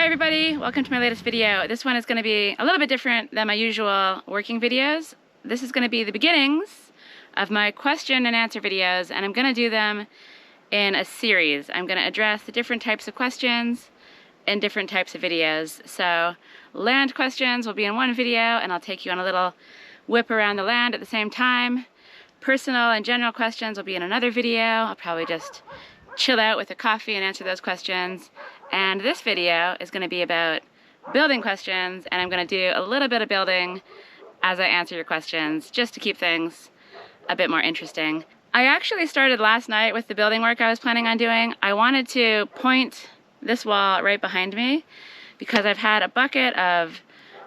Hi everybody, welcome to my latest video. This one is going to be a little bit different than my usual working videos. This is going to be the beginnings of my question and answer videos, and I'm going to do them in a series. I'm going to address the different types of questions in different types of videos. So land questions will be in one video, and I'll take you on a little whip around the land at the same time. Personal and general questions will be in another video. I'll probably just chill out with a coffee and answer those questions. And this video is going to be about building questions, and I'm going to do a little bit of building as I answer your questions, just to keep things a bit more interesting. I actually started last night with the building work I was planning on doing. I wanted to point this wall right behind me because I've had a bucket of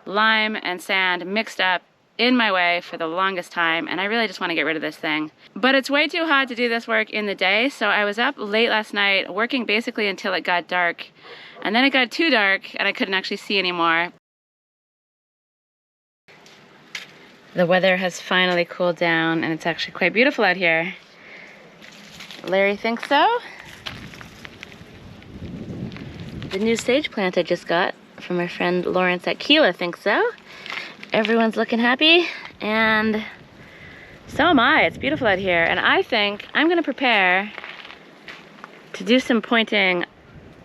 lime and sand mixed up in my way for the longest time, and I really just want to get rid of this thing. But it's way too hot to do this work in the day, so I was up late last night working basically until it got dark, and then it got too dark and I couldn't actually see anymore. The weather has finally cooled down and it's actually quite beautiful out here. Larry thinks so. The new sage plant I just got from my friend Lawrence at Keela thinks so. Everyone's looking happy, and so am I. It's beautiful out here, and I think I'm gonna prepare to do some pointing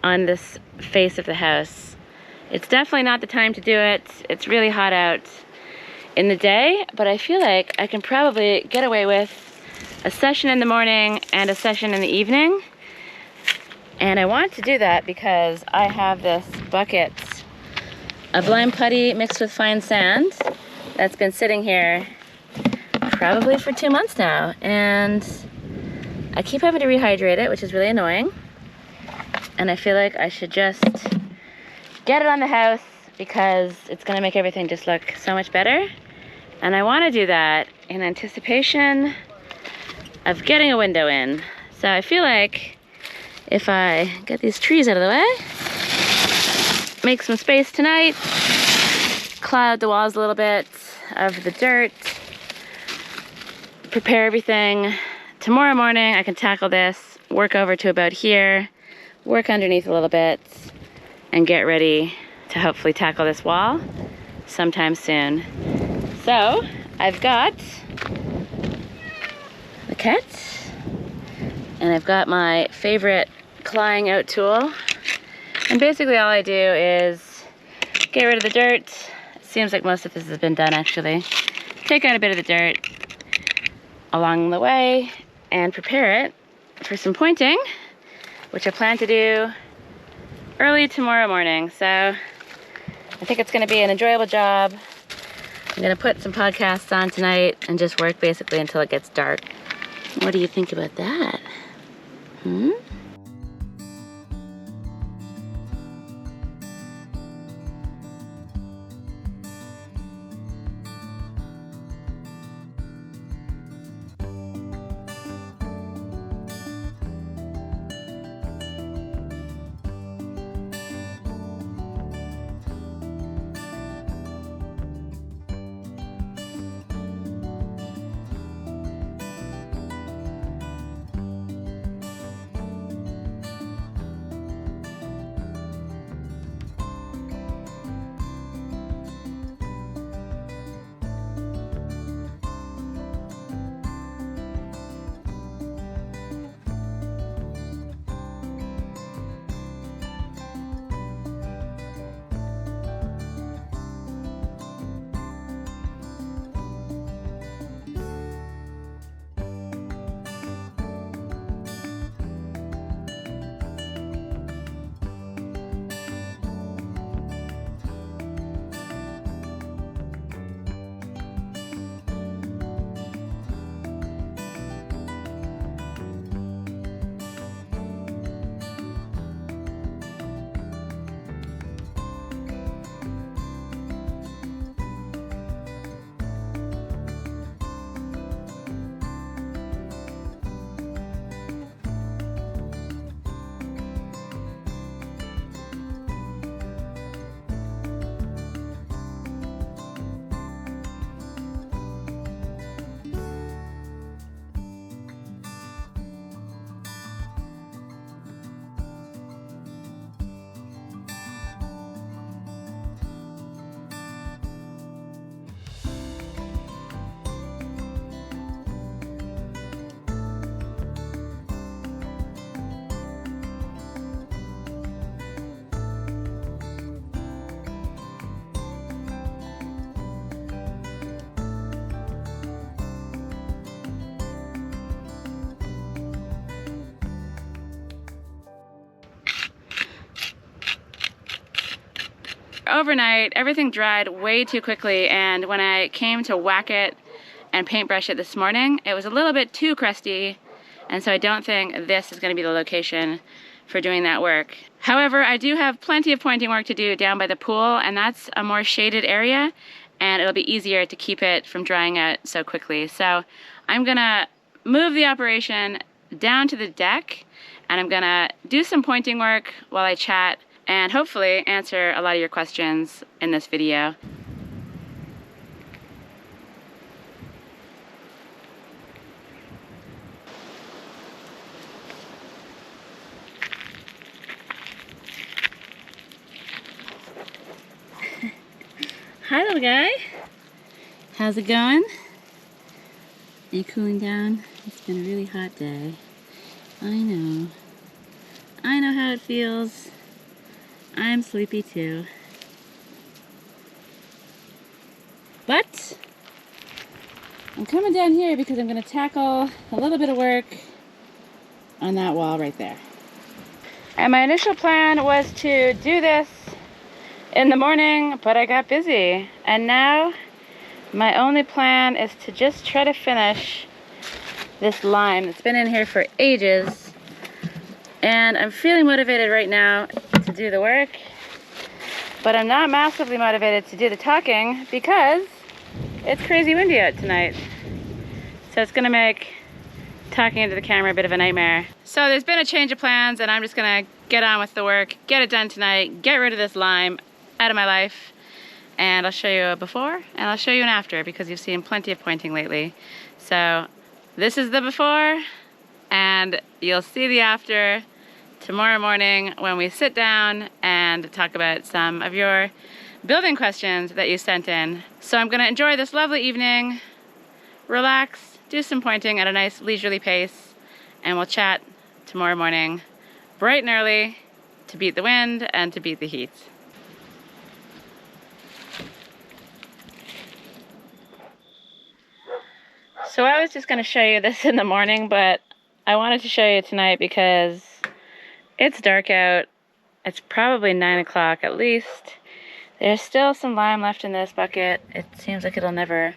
on this face of the house. It's definitely not the time to do it. It's really hot out in the day, but I feel like I can probably get away with a session in the morning and a session in the evening. And I want to do that because I have this bucket of lime putty mixed with fine sand that's been sitting here probably for 2 months now, and I keep having to rehydrate it, which is really annoying, and I feel like I should just get it on the house because it's going to make everything just look so much better. And I want to do that in anticipation of getting a window in. So I feel like if I get these trees out of the way, make some space tonight, cloud the walls a little bit of the dirt, prepare everything. Tomorrow morning I can tackle this, work over to about here, work underneath a little bit, and get ready to hopefully tackle this wall sometime soon. So I've got the cat, and I've got my favorite clawing out tool. And basically all I do is get rid of the dirt. It seems like most of this has been done actually. Take out a bit of the dirt along the way and prepare it for some pointing, which I plan to do early tomorrow morning. So I think it's going to be an enjoyable job. I'm going to put some podcasts on tonight and just work basically until it gets dark. What do you think about that? Overnight, everything dried way too quickly, and when I came to whack it and paintbrush it this morning, it was a little bit too crusty, and so I don't think this is going to be the location for doing that work. However, I do have plenty of pointing work to do down by the pool, and that's a more shaded area, and it'll be easier to keep it from drying out so quickly. So I'm gonna move the operation down to the deck, and I'm gonna do some pointing work while I chat and hopefully answer a lot of your questions in this video. Hi, little guy. How's it going? Are you cooling down? It's been a really hot day. I know. I know how it feels. I'm sleepy too. But I'm coming down here because I'm going to tackle a little bit of work on that wall right there. And my initial plan was to do this in the morning, but I got busy. And now my only plan is to just try to finish this lime. It's been in here for ages. And I'm feeling motivated right now to do the work, but I'm not massively motivated to do the talking because it's crazy windy out tonight. So it's gonna make talking into the camera a bit of a nightmare. So there's been a change of plans, and I'm just gonna get on with the work, get it done tonight, get rid of this lime out of my life, and I'll show you a before and I'll show you an after because you've seen plenty of pointing lately. So this is the before, and you'll see the after tomorrow morning when we sit down and talk about some of your building questions that you sent in. So I'm gonna enjoy this lovely evening, relax, do some pointing at a nice leisurely pace, and we'll chat tomorrow morning bright and early to beat the wind and to beat the heat. So I was just going to show you this in the morning, but I wanted to show you tonight because it's dark out. It's probably 9 o'clock at least. There's still some lime left in this bucket. It seems like it'll never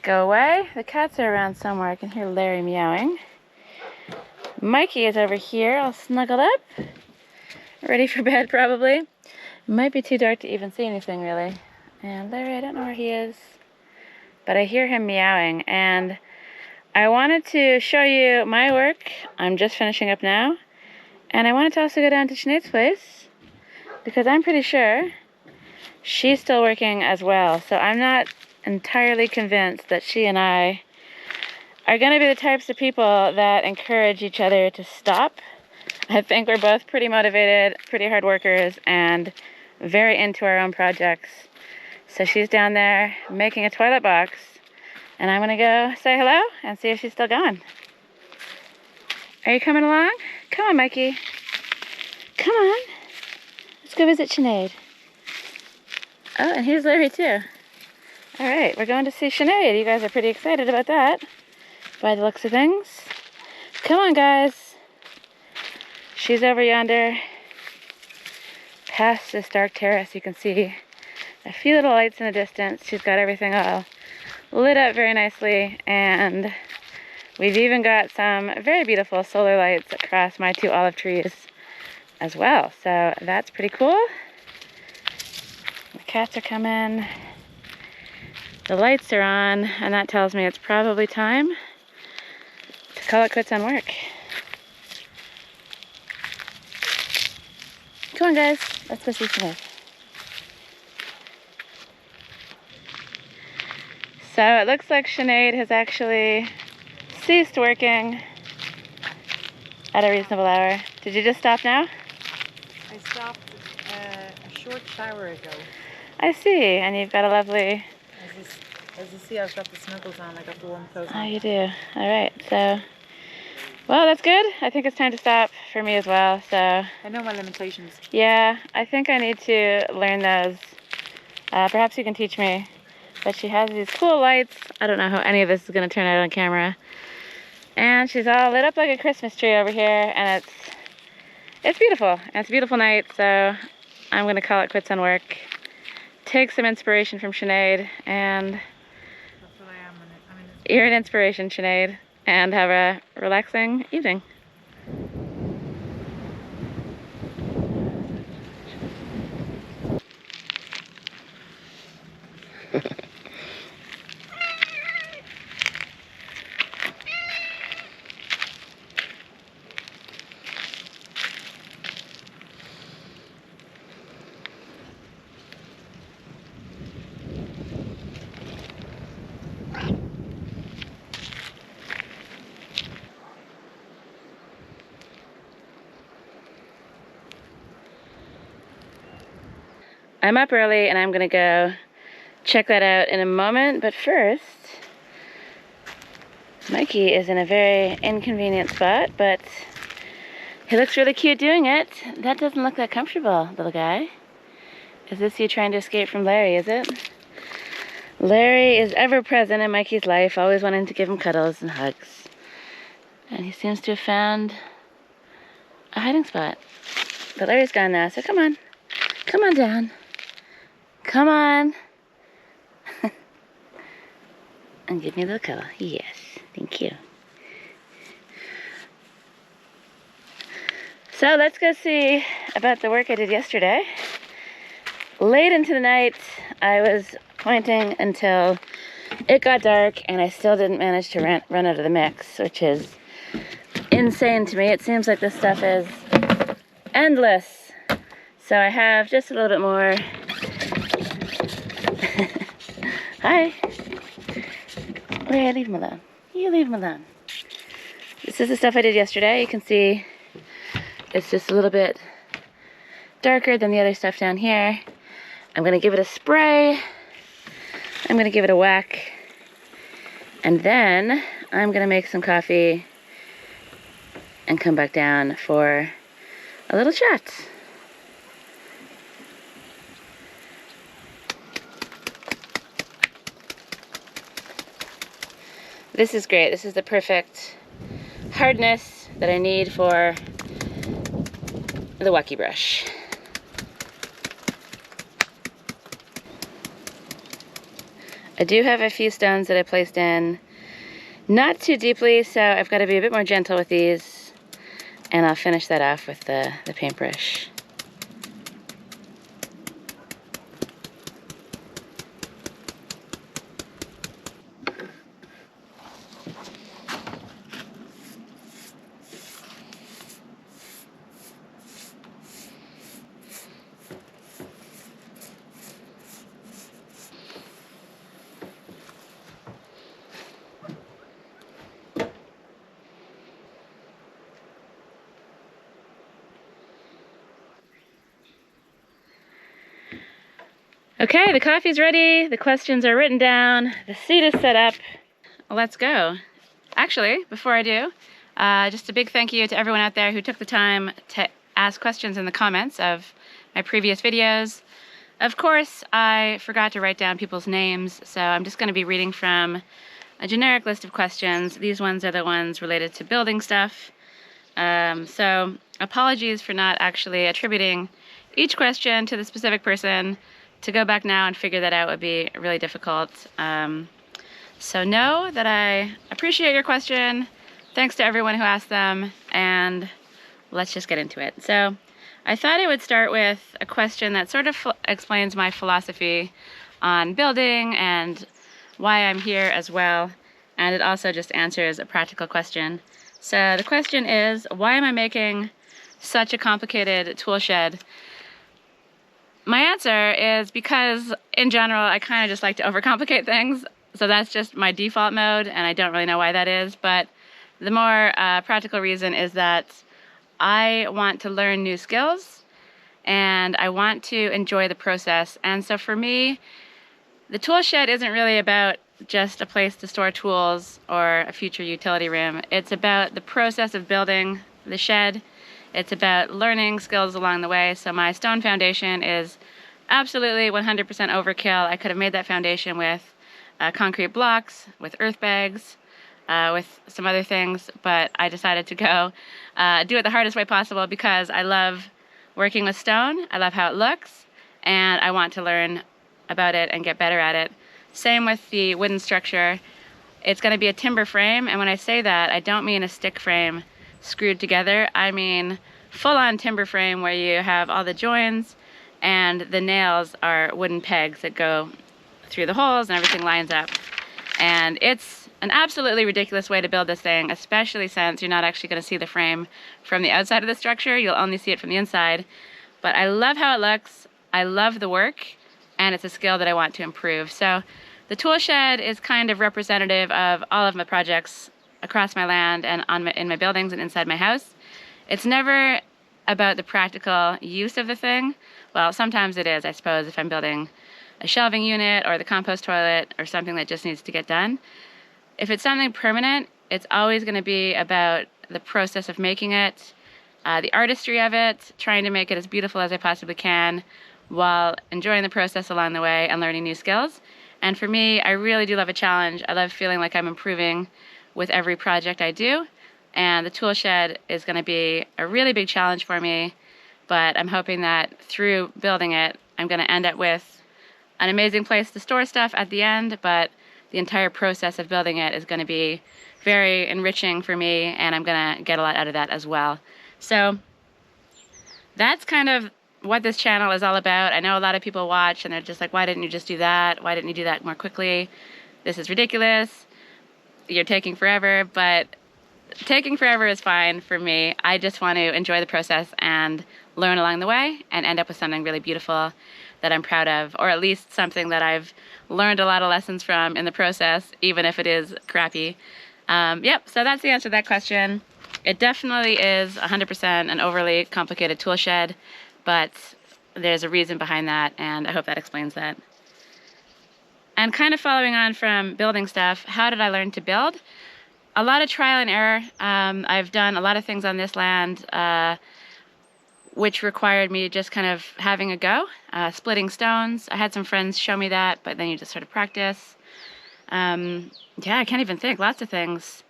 go away. The cats are around somewhere. I can hear Larry meowing. Mikey is over here all snuggled up, ready for bed probably. It might be too dark to even see anything really. And Larry, I don't know where he is, but I hear him meowing, and I wanted to show you my work. I'm just finishing up now, and I wanted to also go down to Sinead's place because I'm pretty sure she's still working as well. So I'm not entirely convinced that she and I are going to be the types of people that encourage each other to stop. I think we're both pretty motivated, pretty hard workers, and very into our own projects. So she's down there making a toilet box, and I'm gonna go say hello and see if she's still going. Are you coming along? Come on, Mikey. Come on. Let's go visit Sinead. Oh, and here's Larry too. All right, we're going to see Sinead. You guys are pretty excited about that by the looks of things. Come on, guys. She's over yonder. Past this dark terrace, you can see a few little lights in the distance. She's got everything all lit up very nicely, and we've even got some very beautiful solar lights across my 2 olive trees as well. So that's pretty cool. The cats are coming. The lights are on, and that tells me it's probably time to call it quits on work. Come on, guys. Let's go see Sinead. So it looks like Sinead has actually ceased working at a reasonable hour. Did you just stop now? I stopped a short shower ago. I see, and you've got a lovely... As you see, I've got the snuggles on. I got the warm clothes on. Oh, you do. All right, so... Well, that's good. I think it's time to stop for me as well, so... I know my limitations. Yeah, I think I need to learn those. Perhaps you can teach me. But she has these cool lights. I don't know how any of this is going to turn out on camera. And she's all lit up like a Christmas tree over here, and it's beautiful. And it's a beautiful night, so I'm going to call it quits on work take some inspiration from Sinead, and That's what I am. you're an inspiration, Sinead, and have a relaxing evening. I'm up early and I'm gonna go check that out in a moment, but first, Mikey is in a very inconvenient spot, but he looks really cute doing it. That doesn't look that comfortable, little guy. Is this you trying to escape from Larry, is it? Larry is ever present in Mikey's life, always wanting to give him cuddles and hugs. And he seems to have found a hiding spot. But Larry's gone now, so come on. Come on down. Come on. And give me a little cuddle. Yes, thank you. So let's go see about the work I did yesterday. Late into the night, I was pointing until it got dark and I still didn't manage to run out of the mix, which is insane to me. It seems like this stuff is endless. So I have just a little bit more. Hi. Wait, leave him alone. You leave him alone. This is the stuff I did yesterday. You can see it's just a little bit darker than the other stuff down here. I'm gonna give it a spray. I'm gonna give it a whack. And then I'm gonna make some coffee and come back down for a little chat. This is great. This is the perfect hardness that I need for the wacky brush. I do have a few stones that I placed in not too deeply, so I've got to be a bit more gentle with these, and I'll finish that off with the paintbrush. Okay, the coffee's ready, the questions are written down, the seat is set up. Let's go. Actually, before I do, just a big thank you to everyone out there who took the time to ask questions in the comments of my previous videos. Of course, I forgot to write down people's names, so I'm just going to be reading from a generic list of questions. These ones are the ones related to building stuff. So apologies for not actually attributing each question to the specific person. To go back now and figure that out would be really difficult. So know that I appreciate your question. Thanks to everyone who asked them, and let's just get into it. So I thought I would start with a question that sort of explains my philosophy on building and why I'm here as well, and it also just answers a practical question. So the question is, why am I making such a complicated tool shed? My answer is because, in general, I kind of just like to overcomplicate things. So that's just my default mode, and I don't really know why that is. But the more practical reason is that I want to learn new skills, and I want to enjoy the process. And so for me, the tool shed isn't really about just a place to store tools or a future utility room. It's about the process of building the shed. It's about learning skills along the way. So my stone foundation is absolutely 100% overkill. I could have made that foundation with concrete blocks, with earth bags, with some other things, but I decided to go do it the hardest way possible because I love working with stone. I love how it looks, and I want to learn about it and get better at it. Same with the wooden structure. It's going to be a timber frame, and when I say that, I don't mean a stick frame screwed together. I mean full-on timber frame where you have all the joins and the nails are wooden pegs that go through the holes and everything lines up. And it's an absolutely ridiculous way to build this thing, especially since you're not actually going to see the frame from the outside of the structure. You'll only see it from the inside. But I love how it looks. I love the work, and it's a skill that I want to improve. So the tool shed is kind of representative of all of my projects across my land and in my buildings and inside my house. It's never about the practical use of the thing. Well, sometimes it is, I suppose, if I'm building a shelving unit or the compost toilet or something that just needs to get done. If it's something permanent, it's always going to be about the process of making it, the artistry of it, trying to make it as beautiful as I possibly can while enjoying the process along the way and learning new skills. And for me, I really do love a challenge. I love feeling like I'm improving with every project I do. And the tool shed is going to be a really big challenge for me. But I'm hoping that through building it, I'm going to end up with an amazing place to store stuff at the end. But the entire process of building it is going to be very enriching for me. And I'm going to get a lot out of that as well. So that's kind of what this channel is all about. I know a lot of people watch and they're just like, why didn't you just do that? Why didn't you do that more quickly? This is ridiculous. You're taking forever, but taking forever is fine for me. I just want to enjoy the process and learn along the way and end up with something really beautiful that I'm proud of, or at least something that I've learned a lot of lessons from in the process, even if it is crappy. Yep, so that's the answer to that question. It definitely is 100% an overly complicated tool shed, but there's a reason behind that, and I hope that explains that. And kind of following on from building stuff, how did I learn to build? A lot of trial and error. I've done a lot of things on this land which required me just kind of having a go, splitting stones. I had some friends show me that, but then you just sort of practice. Yeah, I can't even think, lots of things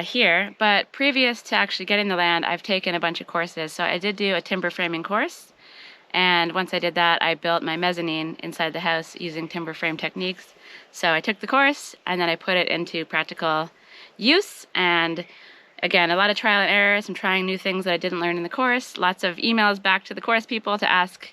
here. But previous to actually getting the land, I've taken a bunch of courses. So I did do a timber framing course. And once I did that, I built my mezzanine inside the house using timber frame techniques. So I took the course and then I put it into practical use. And again, a lot of trial and error, some trying new things that I didn't learn in the course, lots of emails back to the course people to ask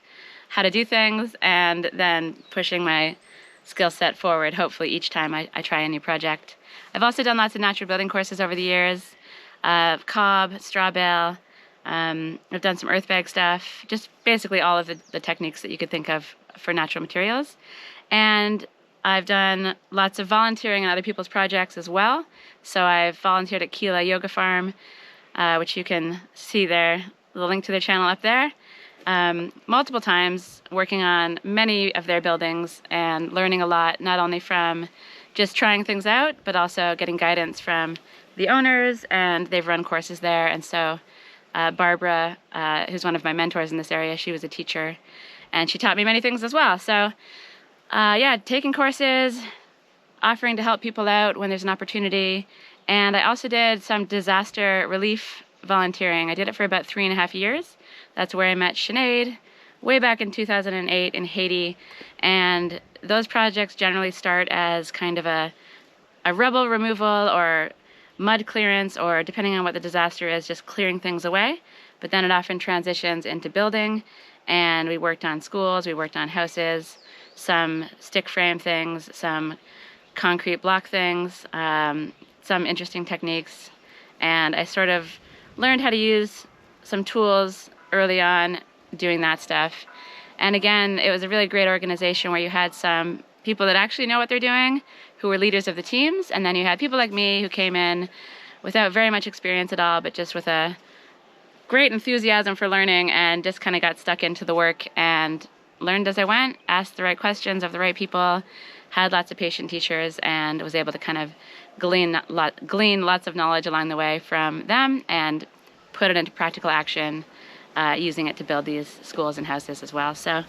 how to do things, and then pushing my skill set forward, hopefully each time I try a new project. I've also done lots of natural building courses over the years, cob, straw bale. I've done some earth bag stuff, just basically all of the techniques that you could think of for natural materials. And I've done lots of volunteering on other people's projects as well. So I've volunteered at Kila Yoga Farm, which you can see there, the link to their channel up there, multiple times, working on many of their buildings and learning a lot, not only from just trying things out, but also getting guidance from the owners, and they've run courses there. And so Barbara, who's one of my mentors in this area, she was a teacher, and she taught me many things as well. So yeah, taking courses, offering to help people out when there's an opportunity. And I also did some disaster relief volunteering. I did it for about 3.5 years. That's where I met Sinead way back in 2008 in Haiti. And those projects generally start as kind of a rubble removal or mud clearance, or depending on what the disaster is, just clearing things away. But then it often transitions into building. And we worked on schools, we worked on houses, some stick frame things, some concrete block things, some interesting techniques. And I sort of learned how to use some tools early on doing that stuff. And again, it was a really great organization where you had some people that actually know what they're doing, who were leaders of the teams, and then you had people like me who came in without very much experience at all, but just with a great enthusiasm for learning, and just kind of got stuck into the work and learned as I went, asked the right questions of the right people, had lots of patient teachers, and was able to kind of glean lots of knowledge along the way from them and put it into practical action, using it to build these schools and houses as well. So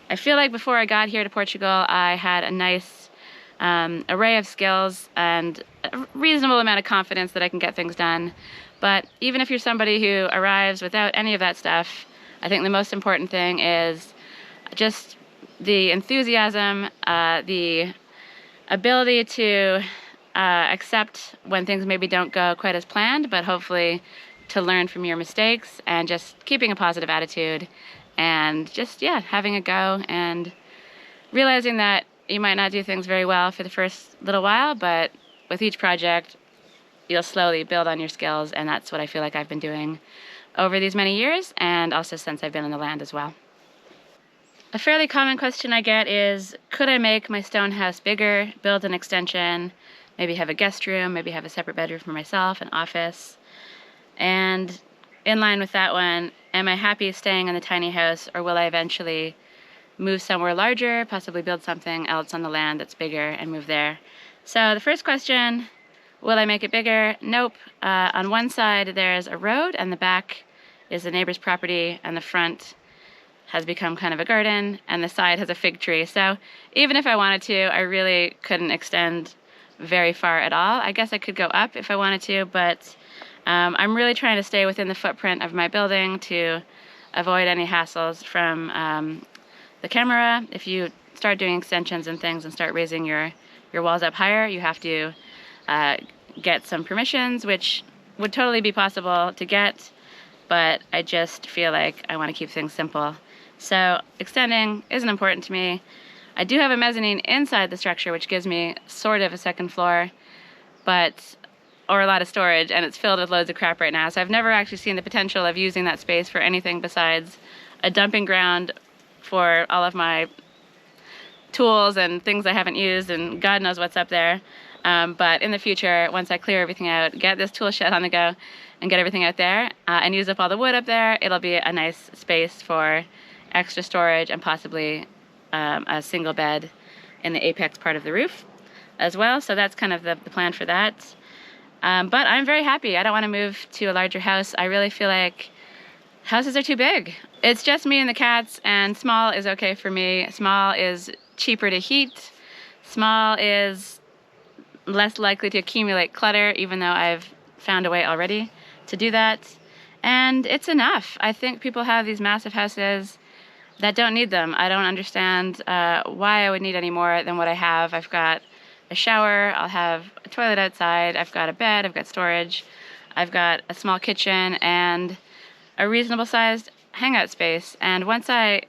I feel like before I got here to Portugal, I had a nice array of skills and a reasonable amount of confidence that I can get things done. But even if you're somebody who arrives without any of that stuff, I think the most important thing is just the enthusiasm, the ability to accept when things maybe don't go quite as planned, but hopefully to learn from your mistakes, and just keeping a positive attitude, and just, yeah, having a go, and realizing that you might not do things very well for the first little while, but with each project, you'll slowly build on your skills, and that's what I feel like I've been doing over these many years, and also since I've been on the land as well. A fairly common question I get is, could I make my stone house bigger, build an extension, maybe have a guest room, maybe have a separate bedroom for myself, an office? And in line with that one, am I happy staying in the tiny house, or will I eventually move somewhere larger, possibly build something else on the land that's bigger and move there? So the first question, will I make it bigger? Nope. On one side there's a road, and the back is the neighbor's property, and the front has become kind of a garden, and the side has a fig tree. So even if I wanted to, I really couldn't extend very far at all. I guess I could go up if I wanted to, but I'm really trying to stay within the footprint of my building to avoid any hassles from the camera. If you start doing extensions and things and start raising your walls up higher, you have to get some permissions, which would totally be possible to get, but I just feel like I want to keep things simple. So extending isn't important to me. I do have a mezzanine inside the structure, which gives me sort of a second floor, or a lot of storage, and it's filled with loads of crap right now. So I've never actually seen the potential of using that space for anything besides a dumping ground for all of my tools and things I haven't used, and God knows what's up there. But in the future, once I clear everything out, get this tool shed on the go, and get everything out there, and use up all the wood up there, it'll be a nice space for extra storage, and possibly a single bed in the apex part of the roof as well. So that's kind of the plan for that. But I'm very happy. I don't want to move to a larger house. I really feel like houses are too big. It's just me and the cats, and small is okay for me. Small is cheaper to heat. Small is less likely to accumulate clutter, even though I've found a way already to do that. And it's enough. I think people have these massive houses that don't need them. I don't understand why I would need any more than what I have. I've got a shower, I'll have a toilet outside, I've got a bed, I've got storage, I've got a small kitchen, and a reasonable sized hangout space. And once I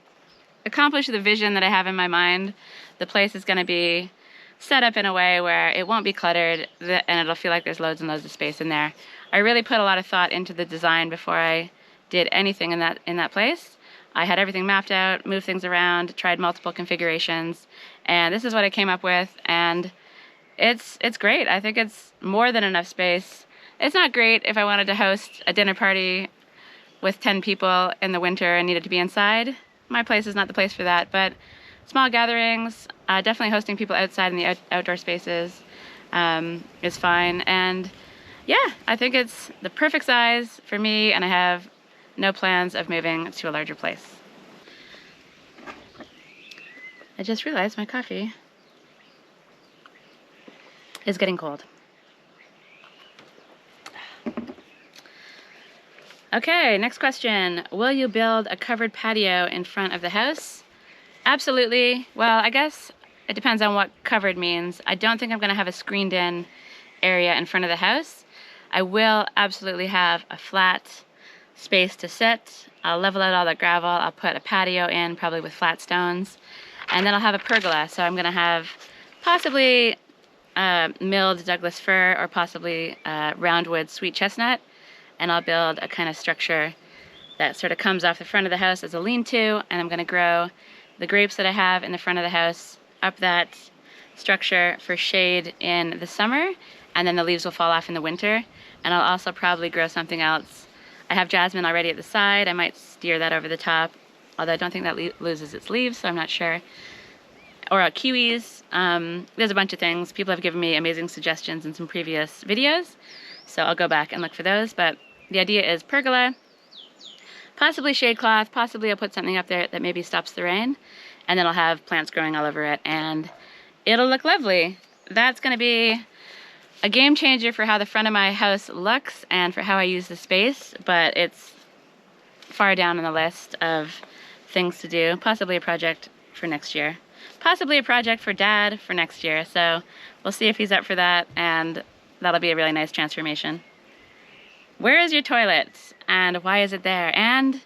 accomplish the vision that I have in my mind, the place is going to be set up in a way where it won't be cluttered, and it'll feel like there's loads and loads of space in there. I really put a lot of thought into the design before I did anything in that place. I had everything mapped out, moved things around, tried multiple configurations, and this is what I came up with, and it's great. I think it's more than enough space. It's not great if I wanted to host a dinner party with 10 people in the winter and needed to be inside. My place is not the place for that, but small gatherings, definitely hosting people outside in the outdoor spaces is fine. And yeah, I think it's the perfect size for me, and I have no plans of moving to a larger place. I just realized my coffee is getting cold. Okay, next question. Will you build a covered patio in front of the house? Absolutely. Well, I guess it depends on what covered means. I don't think I'm going to have a screened in area in front of the house. I will absolutely have a flat space to sit. I'll level out all the gravel. I'll put a patio in, probably with flat stones. And then I'll have a pergola. So I'm going to have possibly milled Douglas fir, or possibly roundwood sweet chestnut. And I'll build a kind of structure that sort of comes off the front of the house as a lean-to, and I'm going to grow the grapes that I have in the front of the house up that structure for shade in the summer, and then the leaves will fall off in the winter. And I'll also probably grow something else. I have jasmine already at the side. I might steer that over the top, although I don't think that loses its leaves, so I'm not sure. Or kiwis. There's a bunch of things. People have given me amazing suggestions in some previous videos, so I'll go back and look for those. But the idea is pergola, possibly shade cloth, possibly I'll put something up there that maybe stops the rain, and then I'll have plants growing all over it, and it'll look lovely. That's going to be a game changer for how the front of my house looks and for how I use the space, but it's far down on the list of things to do. Possibly a project for next year. Possibly a project for Dad for next year, so we'll see if he's up for that, and that'll be a really nice transformation. Where is your toilet, and why is it there, and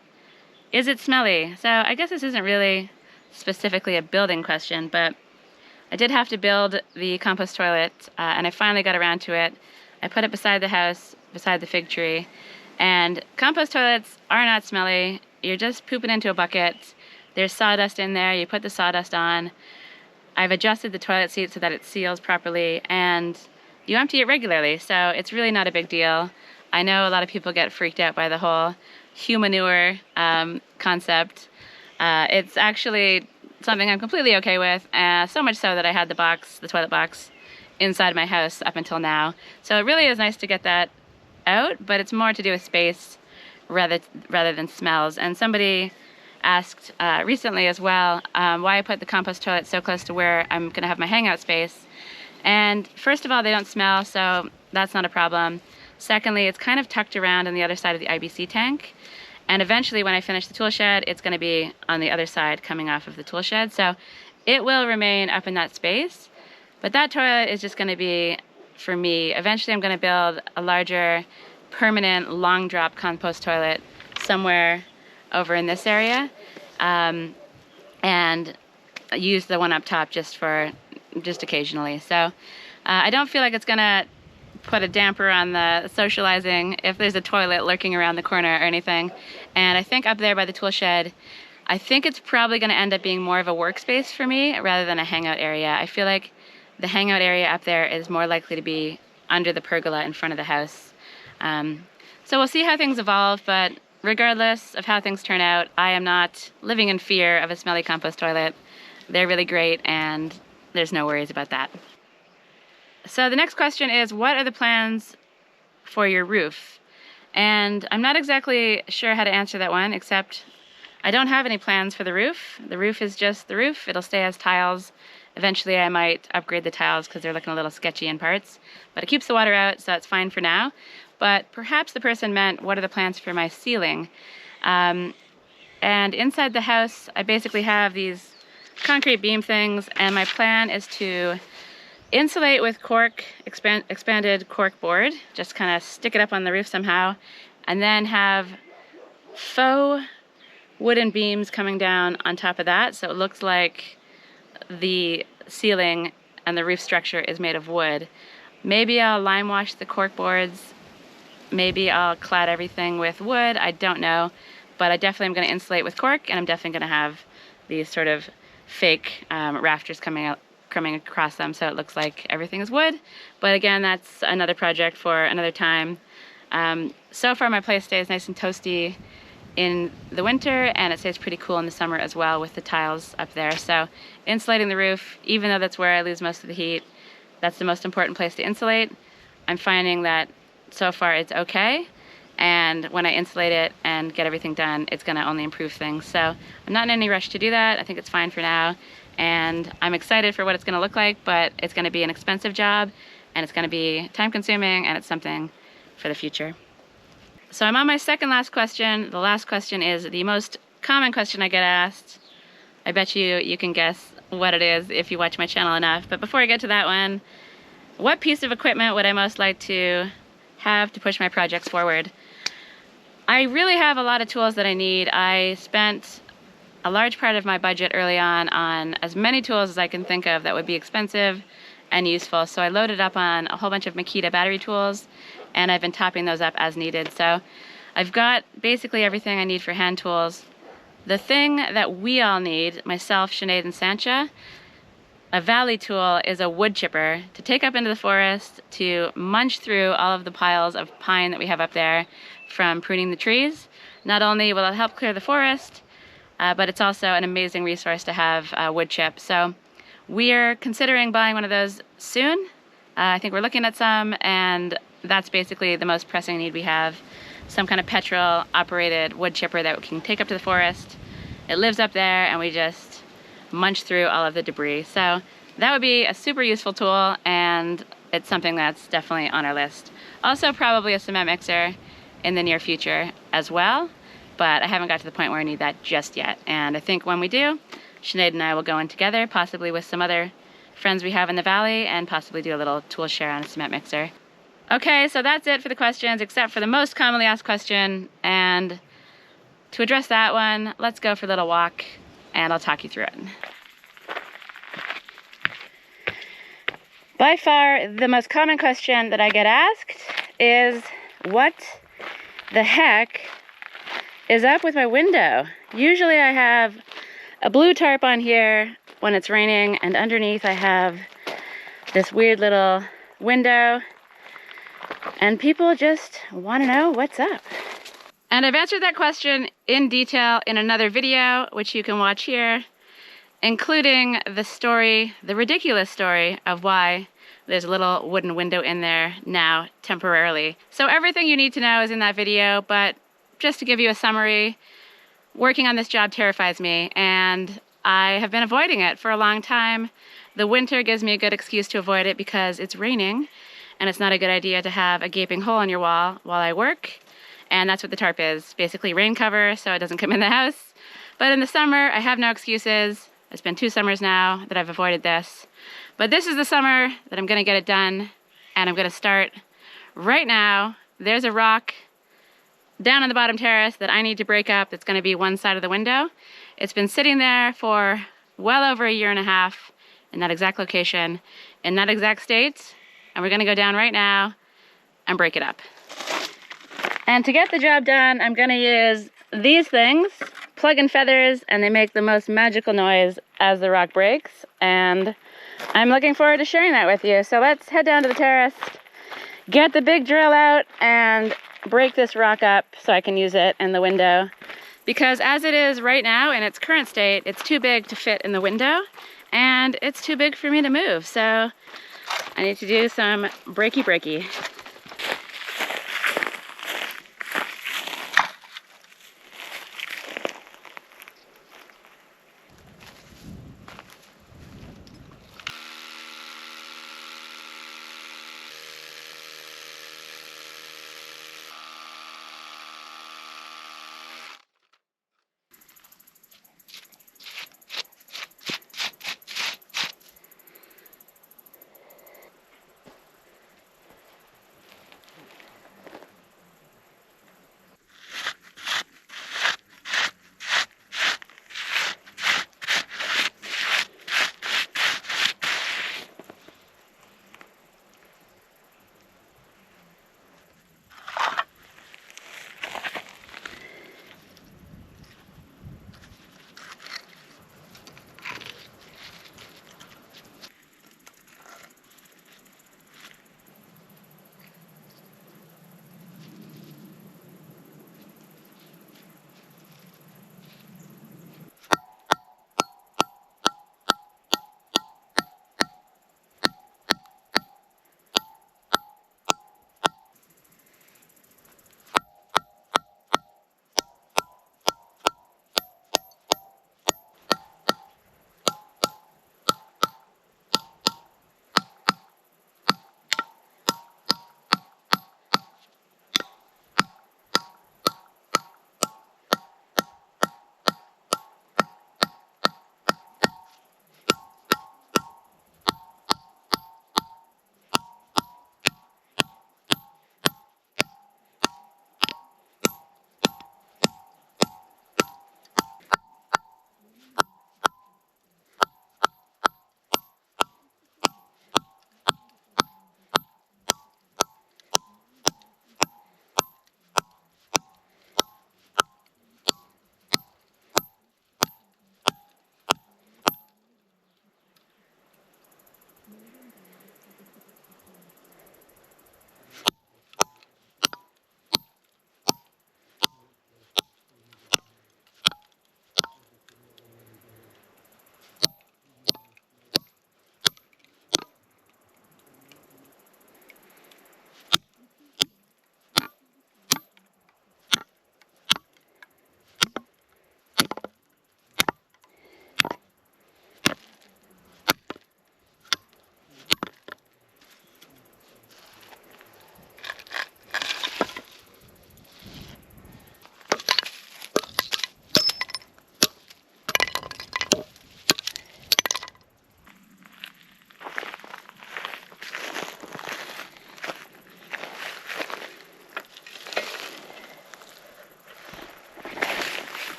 is it smelly? So I guess this isn't really specifically a building question, but I did have to build the compost toilet, and I finally got around to it. I put it beside the house, beside the fig tree, and compost toilets are not smelly. You're just pooping into a bucket. There's sawdust in there. You put the sawdust on. I've adjusted the toilet seat so that it seals properly, and you empty it regularly, so it's really not a big deal. I know a lot of people get freaked out by the whole humanure concept. It's actually something I'm completely okay with, so much so that I had the toilet box, inside my house up until now. So it really is nice to get that out, but it's more to do with space rather than smells. And somebody asked recently as well why I put the compost toilet so close to where I'm going to have my hangout space. And first of all, they don't smell, so that's not a problem. Secondly, it's kind of tucked around on the other side of the IBC tank. And eventually, when I finish the tool shed, it's going to be on the other side coming off of the tool shed. So it will remain up in that space. But that toilet is just going to be for me. Eventually, I'm going to build a larger, permanent, long drop compost toilet somewhere over in this area. And use the one up top just occasionally. So I don't feel like it's going to put a damper on the socializing if there's a toilet lurking around the corner or anything. And I think up there by the tool shed, I think it's probably going to end up being more of a workspace for me rather than a hangout area. I feel like the hangout area up there is more likely to be under the pergola in front of the house. So we'll see how things evolve, but regardless of how things turn out, I am not living in fear of a smelly compost toilet. They're really great, and there's no worries about that. So the next question is, what are the plans for your roof? And I'm not exactly sure how to answer that one, except I don't have any plans for the roof. The roof is just the roof. It'll stay as tiles. Eventually I might upgrade the tiles because they're looking a little sketchy in parts, but it keeps the water out, so that's fine for now. But perhaps the person meant, what are the plans for my ceiling? And inside the house, I basically have these concrete beam things, and my plan is to insulate with cork, expanded cork board, just kind of stick it up on the roof somehow, and then have faux wooden beams coming down on top of that, so it looks like the ceiling and the roof structure is made of wood. Maybe I'll lime wash the cork boards, maybe I'll clad everything with wood, I don't know, but I definitely am going to insulate with cork, and I'm definitely going to have these sort of fake rafters coming across them, so it looks like everything is wood. But again, that's another project for another time. So far my place stays nice and toasty in the winter, and it stays pretty cool in the summer as well with the tiles up there. So insulating the roof, even though that's where I lose most of the heat, that's the most important place to insulate. I'm finding that so far it's okay, and when I insulate it and get everything done, it's going to only improve things. So I'm not in any rush to do that. I think it's fine for now. And I'm excited for what it's going to look like, but it's going to be an expensive job, and it's going to be time consuming, and it's something for the future. So I'm on my second last question. The last question is the most common question I get asked. I bet you can guess what it is if you watch my channel enough. But before I get to that one, what piece of equipment would I most like to have to push my projects forward? I really have a lot of tools that I need. I spent a large part of my budget early on as many tools as I can think of that would be expensive and useful. So I loaded up on a whole bunch of Makita battery tools, and I've been topping those up as needed. So I've got basically everything I need for hand tools. The thing that we all need, myself, Sinead, and Sancha, a valley tool is a wood chipper to take up into the forest to munch through all of the piles of pine that we have up there from pruning the trees. Not only will it help clear the forest, but it's also an amazing resource to have wood chip. So we're considering buying one of those soon. I think we're looking at some, and that's basically the most pressing need we have. Some kind of petrol-operated wood chipper that we can take up to the forest. It lives up there, and we just munch through all of the debris. So that would be a super useful tool, and it's something that's definitely on our list. Also, probably a cement mixer in the near future as well, but I haven't got to the point where I need that just yet. And I think when we do, Sinead and I will go in together, possibly with some other friends we have in the valley, and possibly do a little tool share on a cement mixer. Okay, so that's it for the questions, except for the most commonly asked question. And to address that one, let's go for a little walk, and I'll talk you through it. By far, the most common question that I get asked is, what the heck is up with my window? Usually I have a blue tarp on here when it's raining, and underneath I have this weird little window, and people just want to know what's up. And I've answered that question in detail in another video, which you can watch here, including the story, the ridiculous story of why there's a little wooden window in there now temporarily. So everything you need to know is in that video, but just to give you a summary, working on this job terrifies me, and I have been avoiding it for a long time. The winter gives me a good excuse to avoid it because it's raining, and it's not a good idea to have a gaping hole in your wall while I work. And that's what the tarp is, basically rain cover so it doesn't come in the house. But in the summer, I have no excuses. It's been 2 summers now that I've avoided this. But this is the summer that I'm gonna get it done, and I'm gonna start right now. There's a rock down on the bottom terrace that I need to break up. That's gonna be one side of the window. It's been sitting there for well over 1.5 years in that exact location, in that exact state, and we're gonna go down right now and break it up. And to get the job done, I'm gonna use these things, plug and feathers, and they make the most magical noise as the rock breaks, and I'm looking forward to sharing that with you. So let's head down to the terrace, get the big drill out, and break this rock up so I can use it in the window. Because as it is right now in its current state, it's too big to fit in the window, and it's too big for me to move. So I need to do some breaky.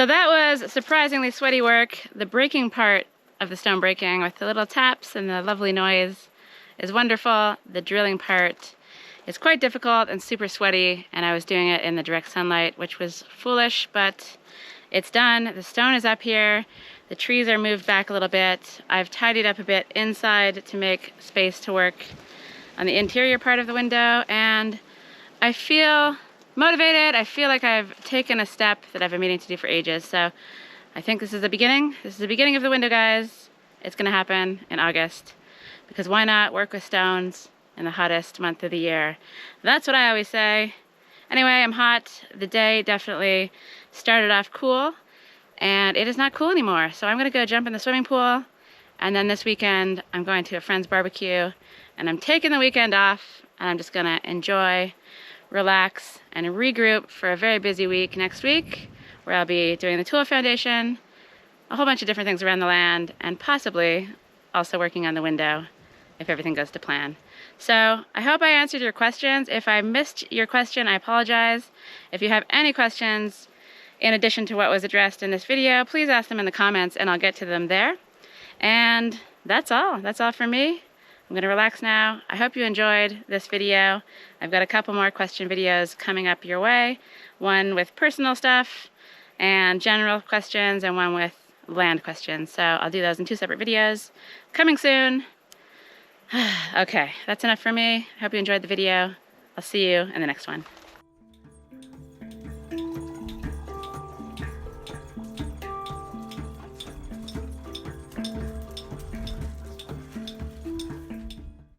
So that was surprisingly sweaty work. The breaking part of the stone breaking with the little taps and the lovely noise is wonderful. The drilling part is quite difficult and super sweaty, and I was doing it in the direct sunlight, which was foolish, but it's done. The stone is up here. The trees are moved back a little bit. I've tidied up a bit inside to make space to work on the interior part of the window, and I feel motivated. I feel like I've taken a step that I've been meaning to do for ages. So I think this is the beginning. This is the beginning of the window, guys. It's gonna happen in August, because why not work with stones in the hottest month of the year? That's what I always say. Anyway, I'm hot. The day definitely started off cool, and it is not cool anymore. So I'm gonna go jump in the swimming pool, and then this weekend I'm going to a friend's barbecue, and I'm taking the weekend off, and I'm just gonna enjoy, relax, and regroup for a very busy week next week, where I'll be doing the Tulip Foundation, a whole bunch of different things around the land, and possibly also working on the window if everything goes to plan. So I hope I answered your questions. If I missed your question, I apologize. If you have any questions in addition to what was addressed in this video, please ask them in the comments and I'll get to them there. And that's all. That's all for me. I'm gonna relax now. I hope you enjoyed this video. I've got a couple more question videos coming up your way. One with personal stuff and general questions, and one with land questions. So I'll do those in 2 separate videos coming soon. Okay, that's enough for me. I hope you enjoyed the video. I'll see you in the next one.